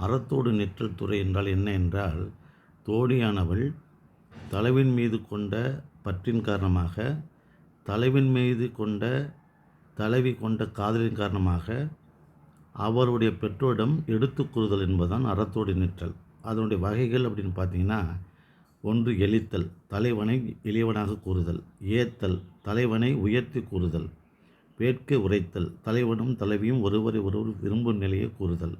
அறத்தோடு நிற்றல் துறை என்றால் என்ன என்றால், தோழியானவள் தலைவன் மீது கொண்ட பற்றின் காரணமாக, தலைவன் மீது கொண்ட தலைவி கொண்ட காதலின் காரணமாக அவருடைய பெற்றோரிடம் எடுத்து கூறுதல் என்பதுதான் அறத்தோடு நிற்றல். அதனுடைய வகைகள் அப்படின்னு பார்த்தீங்கன்னா, ஒன்று எளித்தல், தலைவனை எளியவனாக கூறுதல். ஏத்தல், தலைவனை உயர்த்தி கூறுதல். வேட்கை உரைத்தல், தலைவனும் தலைவியும் ஒருவரை ஒருவர் விரும்பும் நிலையை கூறுதல்.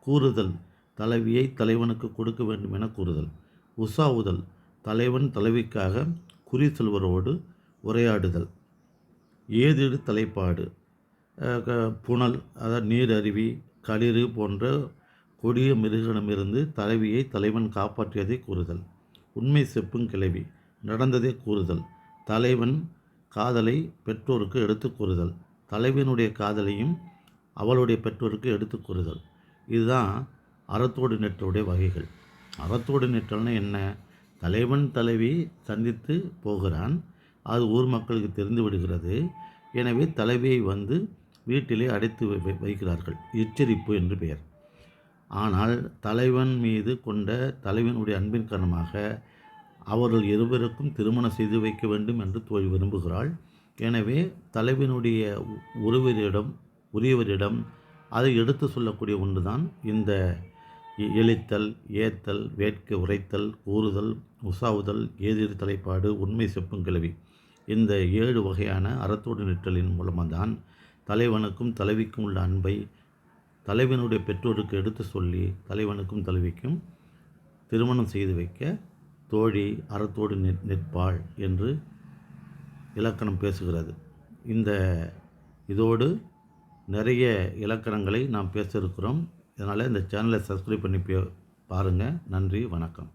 கூறுதல், தலைவியை தலைவனுக்கு கொடுக்க வேண்டும் என கூறுதல். உசாவுதல், தலைவன் தலைவிக்காக குறி சொல்வரோடு உரையாடுதல். ஏதிடு தலைப்பாடு, புனல், அதாவது நீர் அருவி, களிறு போன்ற கொடிய மிருகனிடமிருந்து தலைவியை தலைவன் காப்பாற்றியதை கூறுதல். உண்மை செப்பும் கிளவி, நடந்ததை கூறுதல். தலைவன் காதலை பெற்றோருக்கு எடுத்து கூறுதல். தலைவனுடைய காதலையும் அவளுடைய பெற்றோருக்கு எடுத்து கூறுதல். இதுதான் அறத்தோடு நிற்றலுடைய வகைகள். அறத்தோடு நிற்றல்னா என்ன? தலைவன் தலைவி சந்தித்து போகிறான், அது ஊர் மக்களுக்கு தெரிந்து விடுகிறது. எனவே தலைவியை வீட்டிலே அடைத்து வைக்கிறார்கள். எச்சரிப்பு என்று பெயர். ஆனால் தலைவன் மீது கொண்ட தலைவனுடைய அன்பின் காரணமாக அவர்கள் இருவருக்கும் திருமணம் செய்து வைக்க வேண்டும் என்று தோழி விரும்புகிறாள். எனவே தலைவனுடைய உரியவரிடம் அதை எடுத்து சொல்லக்கூடிய ஒன்று தான் இந்த எளித்தல், ஏத்தல், வேட்கை உரைத்தல், கூறுதல், உசாவுதல், ஏதிர் தலைப்பாடு, உண்மை செப்பும் கிளவி. இந்த 7 வகையான அறத்தோடு நிற்றலின் மூலமாக தான் தலைவனுக்கும் தலைவிக்கும் உள்ள அன்பை தலைவனுடைய பெற்றோருக்கு எடுத்து சொல்லி தலைவனுக்கும் தலைவிக்கும் திருமணம் செய்து வைக்க தோழி அறத்தோடு நிற்பாள் என்று இலக்கணம் பேசுகிறது. இதோடு நிறைய இலக்கணங்களை நாம் பேச இருக்கிறோம். இதனால் இந்த சேனலை சப்ஸ்கிரைப் பண்ணி பாருங்கள். நன்றி, வணக்கம்.